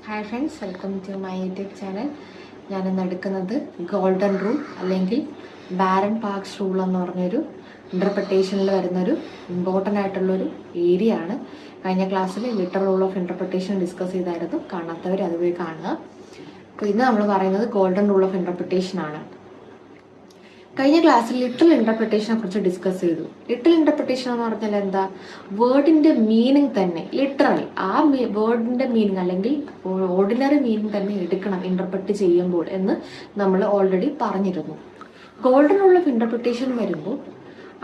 Hi friends, welcome to my YouTube channel. ഞാനിന്ന് എടുക്കുന്നത് golden rule അല്ലെങ്കിൽ ബാരൻ പാർക്സ് റൂൾ എന്ന് പറഞ്ഞൊരു ഇൻ്റർപ്രിട്ടേഷനിൽ വരുന്നൊരു ഇമ്പോർട്ടൻ്റ് ആയിട്ടുള്ളൊരു ഏരിയ ആണ്. കഴിഞ്ഞ ക്ലാസ്സിൽ litre rule of interpretation discuss ചെയ്തായിരുന്നു. കാണാത്തവർ അതുപോയി കാണുക. അപ്പോൾ ഇന്ന് നമ്മൾ പറയുന്നത് ഗോൾഡൻ റൂൾ ഓഫ് ഇൻ്റർപ്രിട്ടേഷൻ ആണ്. കഴിഞ്ഞ ക്ലാസ്സിൽ ലിറ്ററൽ ഇൻ്റർപ്രിട്ടേഷനെ കുറിച്ച് ഡിസ്കസ് ചെയ്തു. ലിറ്ററൽ ഇൻ്റർപ്രിട്ടേഷൻ എന്ന് പറഞ്ഞാൽ എന്താ? വേർഡിന്റെ മീനിങ് തന്നെ ലിറ്ററൽ ആ വേർഡിന്റെ മീനിങ് അല്ലെങ്കിൽ ഓർഡിനറി മീനിങ് തന്നെ എടുക്കണം ഇന്റർപ്രറ്റ് ചെയ്യുമ്പോൾ എന്ന് നമ്മൾ ഓൾറെഡി പറഞ്ഞിരുന്നു. ഗോൾഡൻ റൂൾ ഓഫ് ഇൻ്റർപ്രിട്ടേഷൻ വരുമ്പോൾ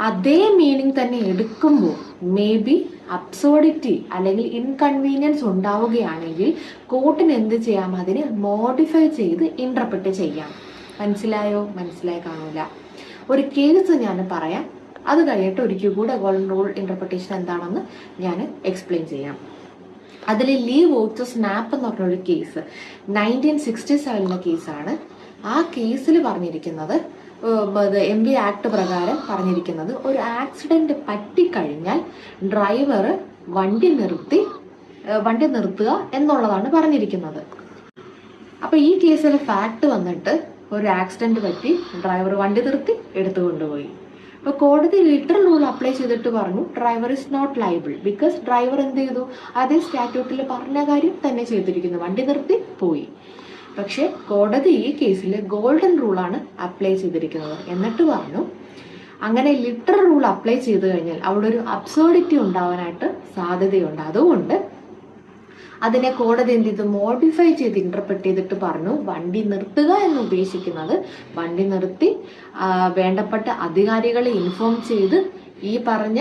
അതേ മീനിങ് തന്നെ എടുക്കുമ്പോൾ മേ ബി അബ്സോർഡിറ്റി അല്ലെങ്കിൽ ഇൻകൺവീനിയൻസ് ഉണ്ടാവുകയാണെങ്കിൽ കോർട്ടിന് എന്ത് ചെയ്യാം? അതിനെ മോഡിഫൈ ചെയ്ത് ഇന്റർപ്രറ്റ് ചെയ്യാം. മനസ്സിലായി കാണൂല. ഒരു കേസ് ഞാൻ പറയാം, അത് കഴിഞ്ഞിട്ട് ഒരിക്കൽ കൂടെ ഗോൾഡൻ റൂൾ ഇന്റർപ്രിട്ടേഷൻ എന്താണെന്ന് ഞാൻ എക്സ്പ്ലെയിൻ ചെയ്യാം. അതിൽ ലീ വോച്ച് സ്നാപ്പ് എന്ന് പറഞ്ഞൊരു കേസ് 1967 കേസാണ്. ആ കേസിൽ പറഞ്ഞിരിക്കുന്നത് MV ആക്ട് പ്രകാരം പറഞ്ഞിരിക്കുന്നത് ഒരു ആക്സിഡന്റ് പറ്റിക്കഴിഞ്ഞാൽ ഡ്രൈവർ വണ്ടി നിർത്തുക എന്നുള്ളതാണ് പറഞ്ഞിരിക്കുന്നത്. അപ്പൊ ഈ കേസിലെ ഫാക്ട് വന്നിട്ട് ഒരു ആക്സിഡന്റ് പറ്റി, ഡ്രൈവർ വണ്ടി നിർത്തി എടുത്തു കൊണ്ടുപോയി. അപ്പൊ കോടതി ലിറ്ററൽ റൂൾ അപ്ലൈ ചെയ്തിട്ട് പറഞ്ഞു driver is not liable because driver എന്ത് ചെയ്തു? അതേ സ്റ്റാറ്റ്യൂട്ടിൽ പറഞ്ഞ കാര്യം തന്നെ ചെയ്തിരിക്കുന്നു, വണ്ടി നിർത്തി പോയി. പക്ഷെ കോടതി ഈ കേസിൽ ഗോൾഡൻ റൂളാണ് അപ്ലൈ ചെയ്തിരിക്കുന്നത്. എന്നിട്ട് പറഞ്ഞു അങ്ങനെ ലിറ്ററൽ റൂൾ അപ്ലൈ ചെയ്ത് കഴിഞ്ഞാൽ അവിടെ ഒരു അബ്സോർഡിറ്റി ഉണ്ടാവാനായിട്ട് സാധ്യതയുണ്ട്. അതുകൊണ്ട് അതിനെ കോടതി എന്ത് ചെയ്തു? മോഡിഫൈ ചെയ്ത് ഇന്റർപ്രറ്റ് ചെയ്തിട്ട് പറഞ്ഞു വണ്ടി നിർത്തുക എന്ന് ഉദ്ദേശിക്കുന്നത് വണ്ടി നിർത്തി വേണ്ടപ്പെട്ട അധികാരികളെ ഇൻഫോം ചെയ്ത് ഈ പറഞ്ഞ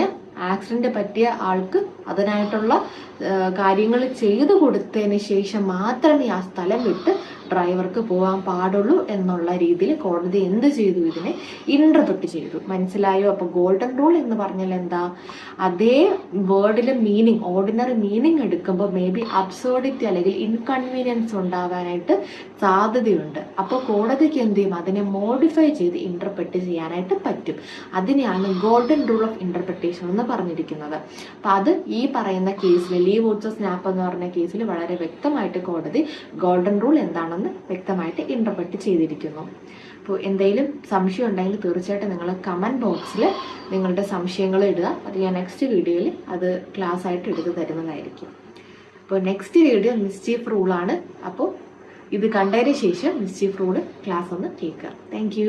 ആക്സിഡന്റ് പറ്റിയ ആൾക്ക് അതിനായിട്ടുള്ള കാര്യങ്ങൾ ചെയ്തു കൊടുത്തതിന് ശേഷം മാത്രമേ ആ സ്ഥലം വിട്ട് ഡ്രൈവർക്ക് പോകാൻ പാടുള്ളൂ എന്നുള്ള രീതിയിൽ കോടതി എന്ത് ചെയ്തു? ഇതിനെ ഇന്റർപ്രറ്റ് ചെയ്തു. മനസ്സിലായോ? അപ്പൊ ഗോൾഡൻ റൂൾ എന്ന് പറഞ്ഞാൽ എന്താ? അതേ വേർഡിലെ മീനിങ്, ഓർഡിനറി മീനിങ് എടുക്കുമ്പോൾ മേ ബി അബ്സോർഡിറ്റി അല്ലെങ്കിൽ ഇൻകൺവീനിയൻസ് ഉണ്ടാവാനായിട്ട് സാധ്യതയുണ്ട്. അപ്പോൾ കോടതിക്ക് എന്ത് ചെയ്യും? അതിനെ മോഡിഫൈ ചെയ്ത് ഇന്റർപ്രറ്റ് ചെയ്യാനായിട്ട് പറ്റും. അതിനെയാണ് ഗോൾഡൻ റൂൾ ഓഫ് ഇന്റർപ്രിട്ടേഷൻ എന്ന് പറഞ്ഞിരിക്കുന്നത്. അപ്പൊ അത് ഈ പറയുന്ന കേസിൽ ലീ വോച്ച് സ്നാപ്പ് എന്ന് പറഞ്ഞ കേസിൽ വളരെ വ്യക്തമായിട്ട് കോടതി ഗോൾഡൻ റൂൾ എന്താണെന്ന് വ്യക്തമായിട്ട് ഇന്റർപ്രറ്റ് ചെയ്തിരിക്കുന്നു. അപ്പോൾ എന്തെങ്കിലും സംശയം ഉണ്ടെങ്കിൽ തീർച്ചയായിട്ടും നിങ്ങൾ കമന്റ് ബോക്സിൽ നിങ്ങളുടെ സംശയങ്ങൾ ഇടുക. അത് ഞാൻ നെക്സ്റ്റ് വീഡിയോയിൽ അത് ക്ലാസ് ആയിട്ട് എടുത്ത് തരുന്നതായിരിക്കും. അപ്പോൾ നെക്സ്റ്റ് വീഡിയോ മിസ്ചീഫ് റൂളാണ്. അപ്പോൾ ഇത് കണ്ടതിന് ശേഷം മിസ്ചീഫ് റൂള് ക്ലാസ് ഒന്ന് കേൾക്കുക. താങ്ക്